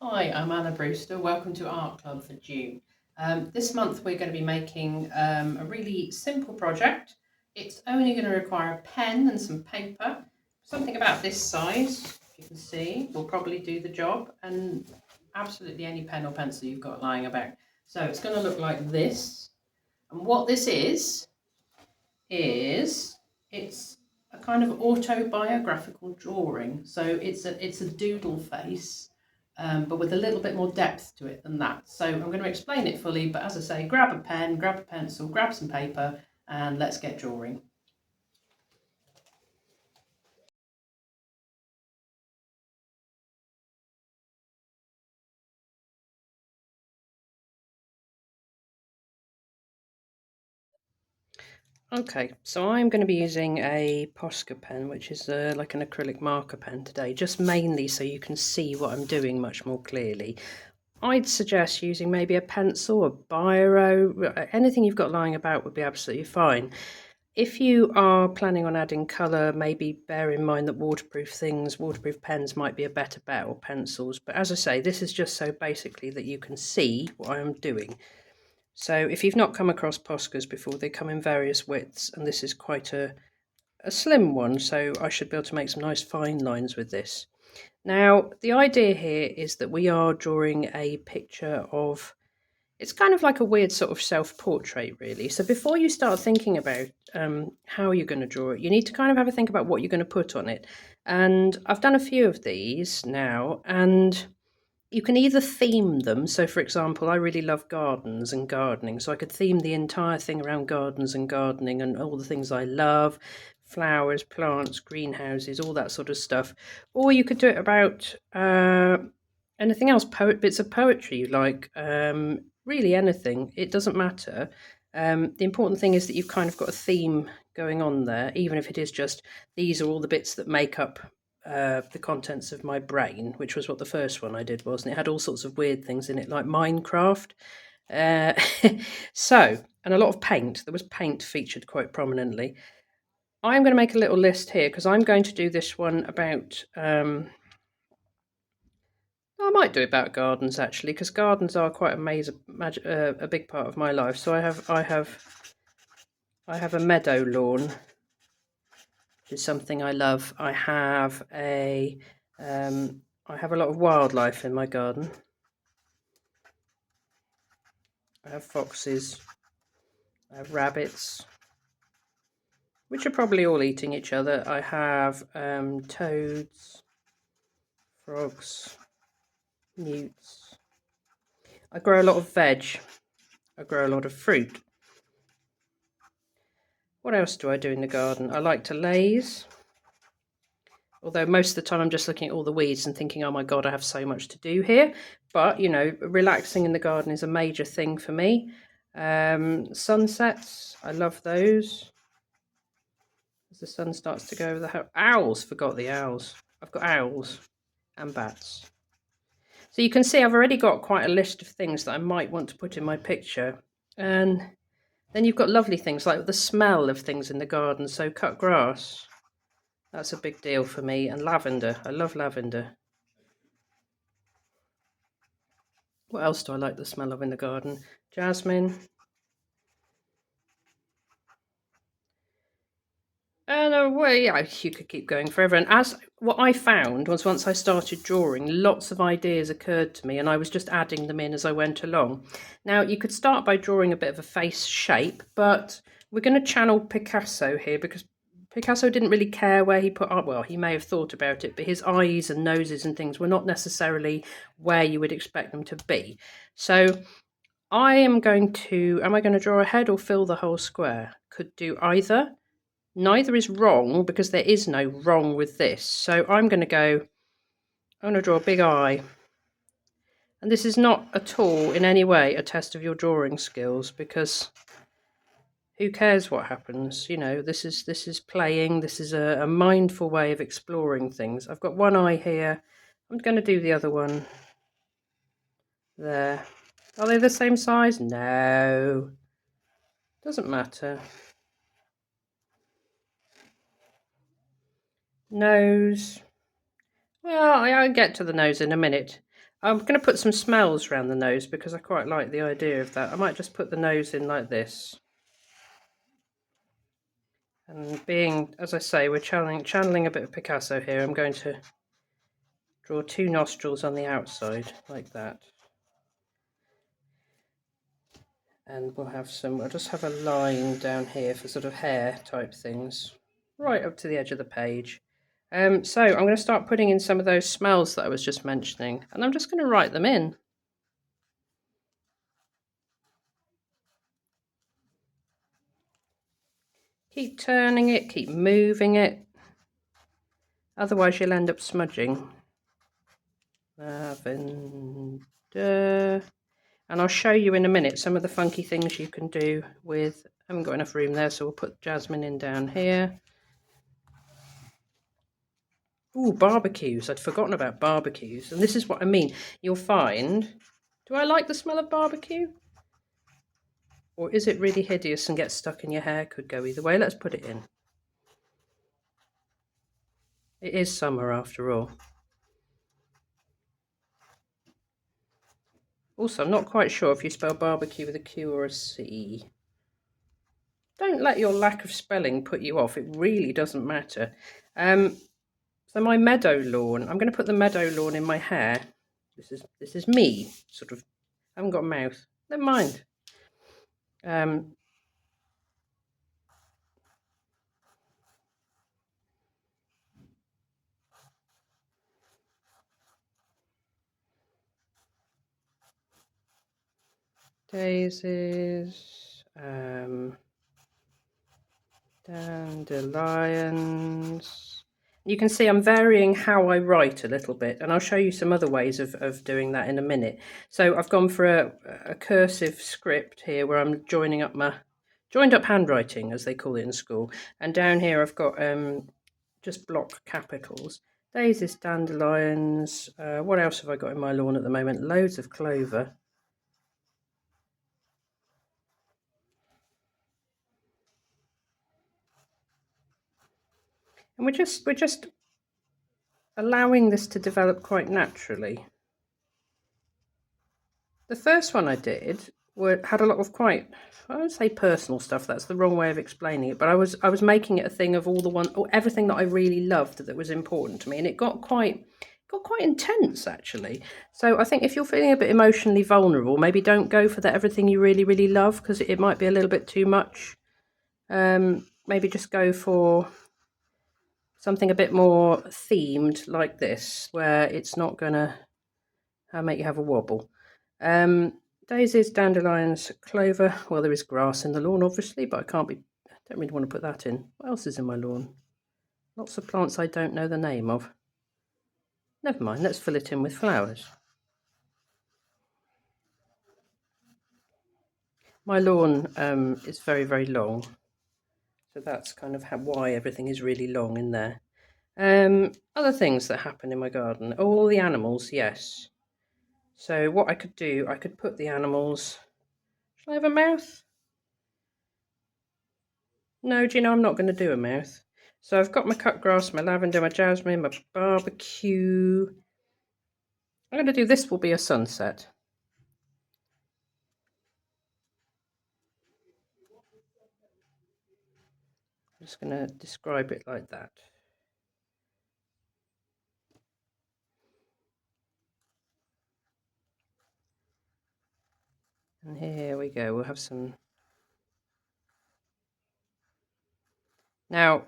Hi, I'm Anna Brewster. Welcome to Art Club for June. This month we're going to be making a really simple project. It's only going to require a pen and some paper. Something about this size, if you can see, will probably do the job, and absolutely any pen or pencil you've got lying about. So it's going to look like this. And what this is it's a kind of autobiographical drawing. So it's a doodle face, but with a little bit more depth to it than that. So I'm going to explain it fully, but as I say, grab a pen, grab a pencil, grab some paper, and let's get drawing. Okay, so I'm going to be using a Posca pen, which is like an acrylic marker pen today, just mainly so you can see what I'm doing much more clearly. I'd suggest using maybe a pencil, a biro, anything you've got lying about would be absolutely fine. If you are planning on adding colour, maybe bear in mind that waterproof pens might be a better bet, or pencils. But as I say, this is just so basically that you can see what I am doing. So if you've not come across Poscas before, they come in various widths, and this is quite a slim one, so I should be able to make some nice fine lines with this. Now, the idea here is that we are drawing a picture of, it's kind of like a weird sort of self-portrait, really. So before you start thinking about how you're going to draw it, you need to kind of have a think about what you're going to put on it. And I've done a few of these now, and you can either theme them. So, for example, I really love gardens and gardening, so I could theme the entire thing around gardens and gardening and all the things I love, flowers, plants, greenhouses, all that sort of stuff. Or you could do it about anything else, bits of poetry you like, really anything. It doesn't matter. The important thing is that you've kind of got a theme going on there, even if it is just these are all the bits that make up the contents of my brain, which was what the first one I did was, and it had all sorts of weird things in it, like Minecraft. Uh, and a lot of paint. There was paint featured quite prominently. I'm going to make a little list here because I'm going to do this one about. I might do about gardens actually, because gardens are quite a big part of my life. So I have a meadow lawn, which is something I love. I have a lot of wildlife in my garden. I have foxes, I have rabbits, which are probably all eating each other. I have toads, frogs, newts. I grow a lot of veg. I grow a lot of fruit. What else do I do in the garden? I like to laze. Although most of the time I'm just looking at all the weeds and thinking, oh my God, I have so much to do here. But, you know, relaxing in the garden is a major thing for me. Sunsets, I love those. As the sun starts to go over the house. Owls, forgot the owls. I've got owls and bats. So you can see I've already got quite a list of things that I might want to put in my picture. And then you've got lovely things like the smell of things in the garden. So cut grass, that's a big deal for me. And lavender, I love lavender. What else do I like the smell of in the garden? Jasmine. And well, yeah, you could keep going forever. And as what I found was once I started drawing, lots of ideas occurred to me, and I was just adding them in as I went along. Now, you could start by drawing a bit of a face shape, but we're going to channel Picasso here because Picasso didn't really care where he put art. Well, he may have thought about it, but his eyes and noses and things were not necessarily where you would expect them to be. So I am going to, am I going to draw a head or fill the whole square? Could do either. Neither is wrong because there is no wrong with this. So I'm going to draw a big eye. And this is not at all in any way a test of your drawing skills, because who cares what happens? You know, this is playing. This is a mindful way of exploring things. I've got one eye here. I'm going to do the other one there. Are they the same size? No. Doesn't matter. Nose. Well, I'll get to the nose in a minute. I'm going to put some smells around the nose because I quite like the idea of that. I might just put the nose in like this. And being, as I say, we're channeling a bit of Picasso here, I'm going to draw 2 nostrils on the outside, like that. And we'll just have a line down here for sort of hair type things, right up to the edge of the page. So I'm going to start putting in some of those smells that I was just mentioning, and I'm just going to write them in. Keep turning it, keep moving it, otherwise you'll end up smudging. Lavender. And I'll show you in a minute some of the funky things you can do with, I haven't got enough room there, so we'll put jasmine in down here. Ooh, barbecues. I'd forgotten about barbecues. And this is what I mean. You'll find, do I like the smell of barbecue? Or is it really hideous and gets stuck in your hair? Could go either way. Let's put it in. It is summer after all. Also, I'm not quite sure if you spell barbecue with a Q or a C. Don't let your lack of spelling put you off. It really doesn't matter. So my meadow lawn, I'm going to put the meadow lawn in my hair. This is me, sort of. I haven't got a mouth. Never mind. Daisies, dandelions. You can see I'm varying how I write a little bit, and I'll show you some other ways of doing that in a minute. So I've gone for a cursive script here where I'm joined up handwriting, as they call it in school. And down here I've got just block capitals. Daisies, dandelions. What else have I got in my lawn at the moment? Loads of clover. And we're just allowing this to develop quite naturally. The first one I did had a lot of quite, I won't say personal stuff, that's the wrong way of explaining it, but I was making it a thing of everything that I really loved that was important to me, and it got quite intense actually. So I think if you're feeling a bit emotionally vulnerable, maybe don't go for that everything you really, really love, because it might be a little bit too much. Maybe just go for something a bit more themed like this, where it's not gonna make you have a wobble. Daisies, dandelions, clover. Well, there is grass in the lawn, obviously, but I don't really want to put that in. What else is in my lawn? Lots of plants I don't know the name of. Never mind, let's fill it in with flowers. My lawn is very, very long, so that's kind of why everything is really long in there. Other things that happen in my garden. Oh, all the animals, yes. So what I could do, I could put the animals. Shall I have a mouth? No, do you know I'm not going to do a mouth. So I've got my cut grass, my lavender, my jasmine, my barbecue. I'm going to do this will be a sunset. I'm just going to describe it like that. And here we go, we'll have some. Now,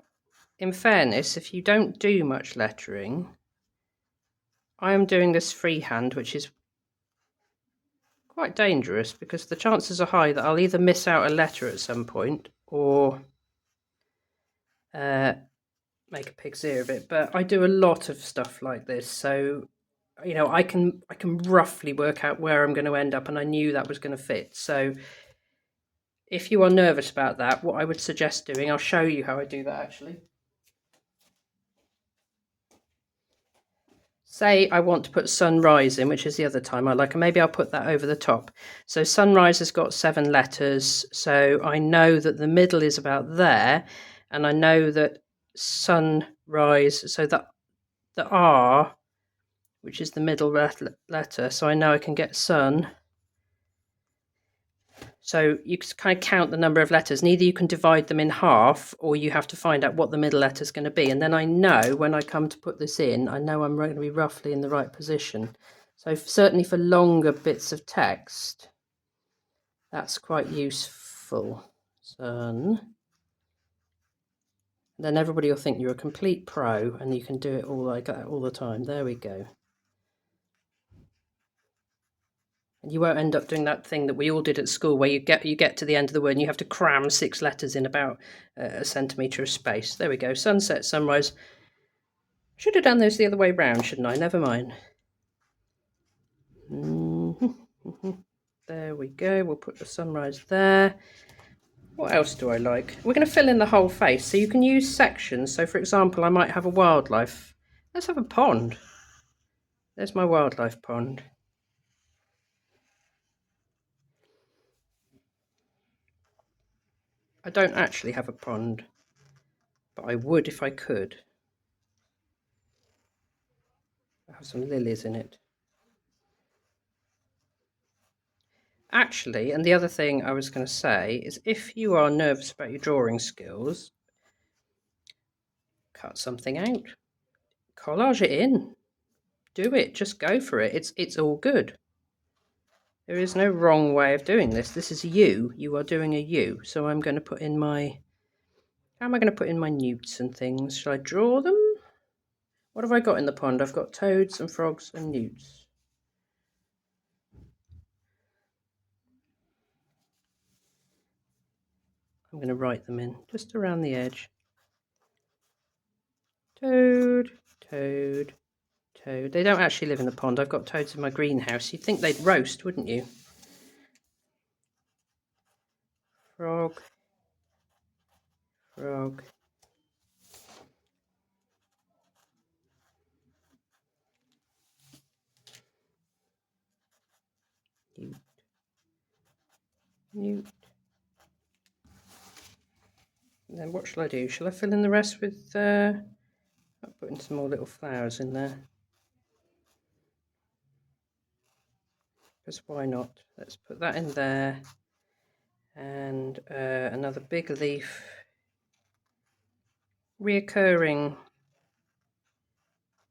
in fairness, if you don't do much lettering, I am doing this freehand, which is quite dangerous because the chances are high that I'll either miss out a letter at some point or make a pig's ear of it. But I do a lot of stuff like this, so you know I can roughly work out where I'm going to end up, and I knew that was going to fit. So if you are nervous about that, what I would suggest doing, I'll show you how I do that actually. Say I want to put sunrise in, which is the other time I like, and maybe I'll put that over the top. So sunrise has got 7 letters, so I know that the middle is about there, and I know that sunrise, so that the R which is the middle letter, so I know I can get sun. So you can kind of count the number of letters, and either you can divide them in half, or you have to find out what the middle letter is going to be. And then I know when I come to put this in, I know I'm going to be roughly in the right position. So certainly for longer bits of text, that's quite useful. Sun. Then everybody will think you're a complete pro, and you can do it all like that all the time. There we go. And you won't end up doing that thing that we all did at school, where you get to the end of the word and you have to cram 6 letters in about a centimetre of space. There we go. Sunset, sunrise. Should have done those the other way round, shouldn't I? Never mind. There we go. We'll put the sunrise there. What else do I like? We're going to fill in the whole face, so you can use sections. So, for example, I might have a wildlife. Let's have a pond. There's my wildlife pond. I don't actually have a pond, but I would if I could. I have some lilies in it. Actually, and the other thing I was going to say is, if you are nervous about your drawing skills, cut something out, collage it in, do it, just go for it. It's all good. There is no wrong way of doing this. This is you are doing a you. So I'm going to put in my, how am I going to put in my newts and things? Shall I draw them? What have I got in the pond? I've got toads and frogs and newts. I'm going to write them in just around the edge. Toad, toad, toad. They don't actually live in the pond. I've got toads in my greenhouse. You'd think they'd roast, wouldn't you? Frog, frog. Newt, newt. And then what shall I do? Shall I fill in the rest with, I'm putting some more little flowers in there. Because why not? Let's put that in there. And another big leaf. Reoccurring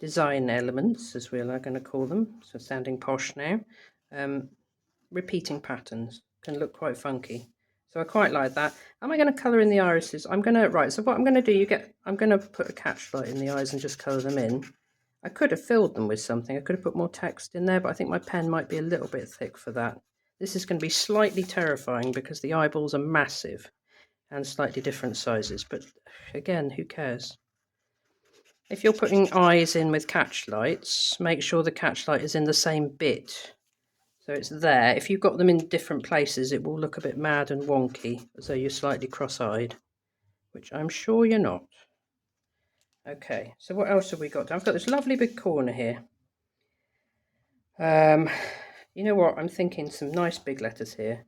design elements, as we're going to call them. So sounding posh now. Repeating patterns can look quite funky. So I quite like that. Am I going to colour in the irises? I'm going to, right, so what I'm going to do, I'm going to put a catchlight in the eyes and just colour them in. I could have filled them with something. I could have put more text in there, but I think my pen might be a little bit thick for that. This is going to be slightly terrifying because the eyeballs are massive and slightly different sizes. But again, who cares? If you're putting eyes in with catchlights, make sure the catchlight is in the same bit. So it's there. If you've got them in different places, it will look a bit mad and wonky, as though you're slightly cross-eyed, which I'm sure you're not. Okay, so what else have we got? I've got this lovely big corner here. You know what? I'm thinking some nice big letters here.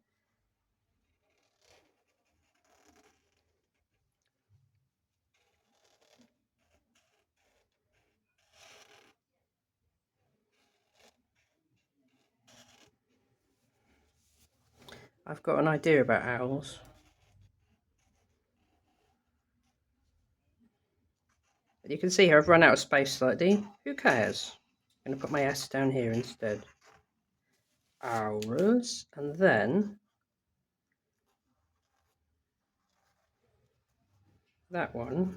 I've got an idea about owls. But you can see here I've run out of space slightly. Who cares? I'm going to put my S down here instead. Owls, and then that one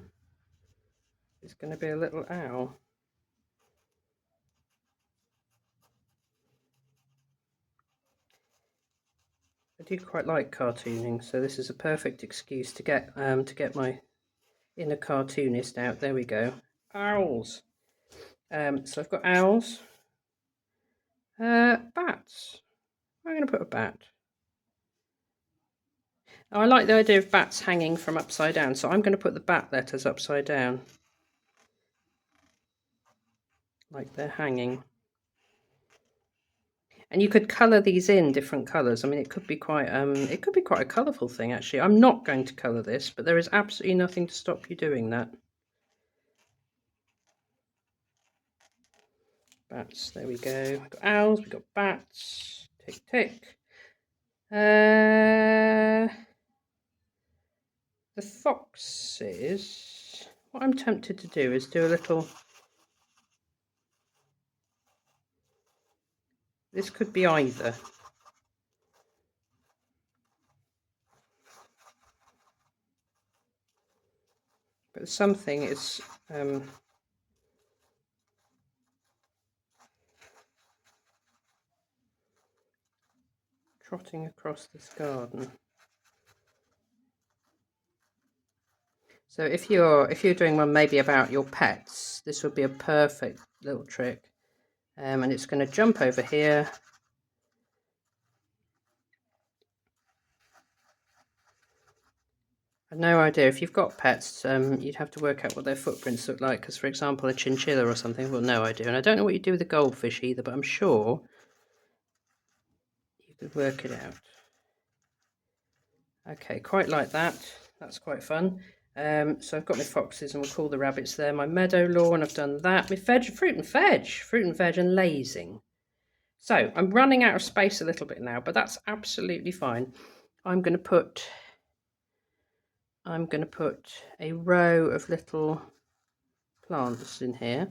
is going to be a little owl. I do quite like cartooning, so this is a perfect excuse to get my inner cartoonist out. There we go. Owls. So I've got owls. Bats. I'm going to put a bat. Now, I like the idea of bats hanging from upside down, so I'm going to put the bat letters upside down, like they're hanging. And you could colour these in different colours. I mean, it could be quite a colourful thing, actually. I'm not going to colour this, but there is absolutely nothing to stop you doing that. Bats, there we go. We've got owls, we've got bats. Tick, tick. The foxes. What I'm tempted to do is do a little... This could be either. But something is... trotting across this garden. So if you're doing one maybe about your pets, this would be a perfect little trick. And it's going to jump over here. I've no idea. If you've got pets, you'd have to work out what their footprints look like. Because, for example, a chinchilla or something, well, no idea. And I don't know what you do with a goldfish either, but I'm sure you could work it out. Okay, quite like that. That's quite fun. So I've got my foxes, and we'll call the rabbits there. My meadow lawn, I've done that. My fruit and veg and lazing. So I'm running out of space a little bit now, but that's absolutely fine. I'm going to put a row of little plants in here.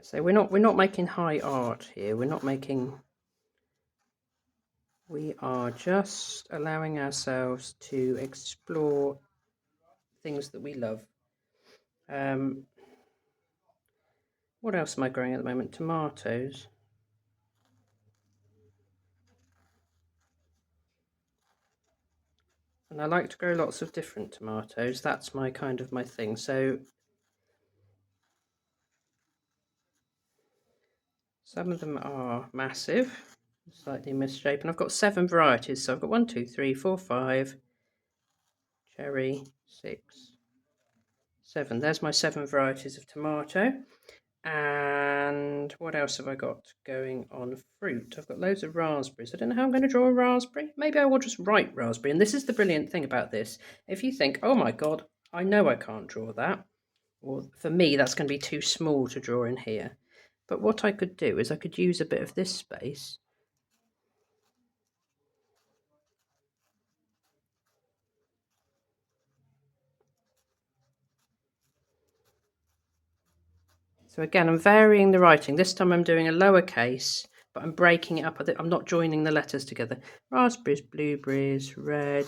So we're not making high art here. We are just allowing ourselves to explore things that we love. What else am I growing at the moment? Tomatoes. And I like to grow lots of different tomatoes. That's my thing. So some of them are massive, slightly misshapen. I've got 7 varieties. So I've got 1, 2, 3, 4, 5, cherry, 6, 7. There's my 7 varieties of tomato. And what else have I got going on fruit? I've got loads of raspberries. I don't know how I'm going to draw a raspberry. Maybe I will just write raspberry. And this is the brilliant thing about this. If you think, oh my God, I know I can't draw that. Well, for me, that's going to be too small to draw in here. But what I could do is I could use a bit of this space. So again, I'm varying the writing. This time I'm doing a lowercase, but I'm breaking it up. I'm not joining the letters together. Raspberries, blueberries, red.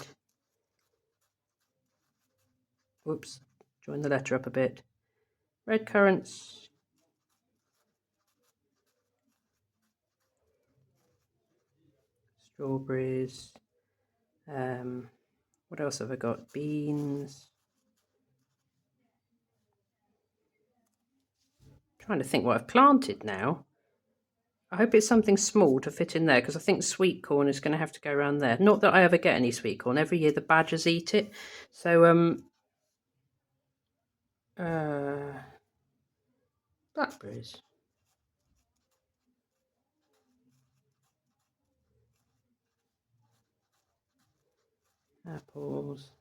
Whoops, join the letter up a bit. Red currants. Strawberries. What else have I got? Beans. Trying to think what I've planted now. I hope it's something small to fit in there, because I think sweet corn is going to have to go around there. Not that I ever get any sweet corn. Every year the badgers eat it. So, blackberries. Apples.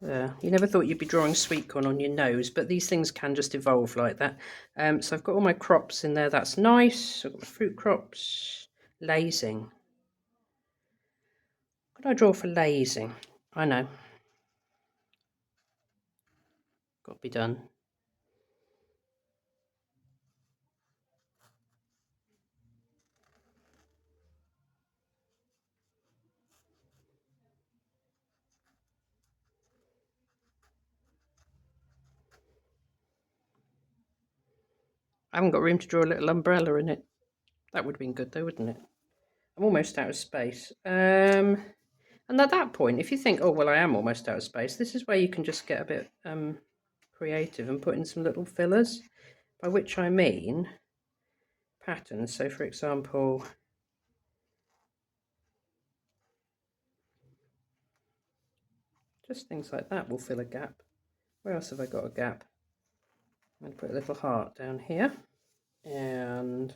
You never thought you'd be drawing sweet corn on your nose, but these things can just evolve like that. So I've got all my crops in there. That's nice. I've got my fruit crops. Lazing. What could I draw for lazing? I know. Got to be done. I haven't got room to draw a little umbrella in it. That would have been good though, wouldn't it? I'm almost out of space. And at that point, if you think, oh, well, I am almost out of space, this is where you can just get a bit creative and put in some little fillers, by which I mean patterns. So, for example, just things like that will fill a gap. Where else have I got a gap? I'm going to put a little heart down here, and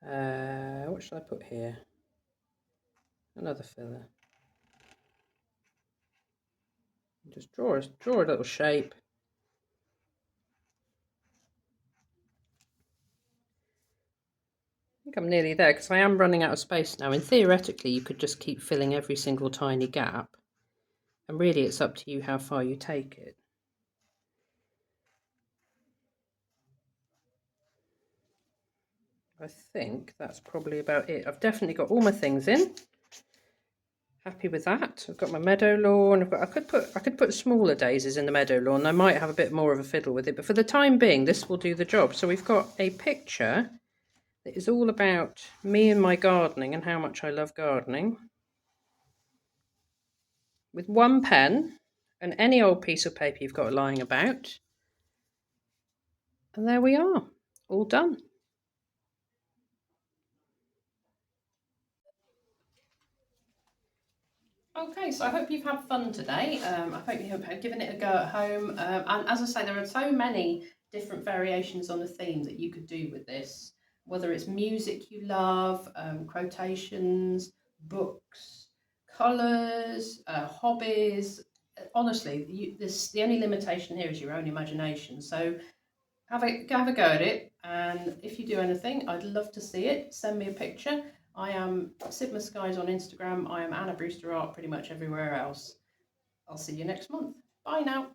what should I put here? Another feather. Just draw a little shape. I think I'm nearly there because I am running out of space now, and theoretically you could just keep filling every single tiny gap, and really it's up to you how far you take it. I think that's probably about it. I've definitely got all my things in. Happy with that. I've got my meadow lawn. I could put smaller daisies in the meadow lawn. I might have a bit more of a fiddle with it, but for the time being, this will do the job. So we've got a picture that is all about me and my gardening and how much I love gardening, with one pen and any old piece of paper you've got lying about. And there we are, all done. Okay, so I hope you've had fun today. I hope you have given it a go at home. And as I say, there are so many different variations on the theme that you could do with this, whether it's music you love, quotations, books, colours, hobbies. Honestly, the only limitation here is your own imagination. So have a go at it, and if you do anything, I'd love to see it. Send me a picture. I am Sigma Skies on Instagram. I am Anna Brewster Art pretty much everywhere else. I'll see you next month. Bye now.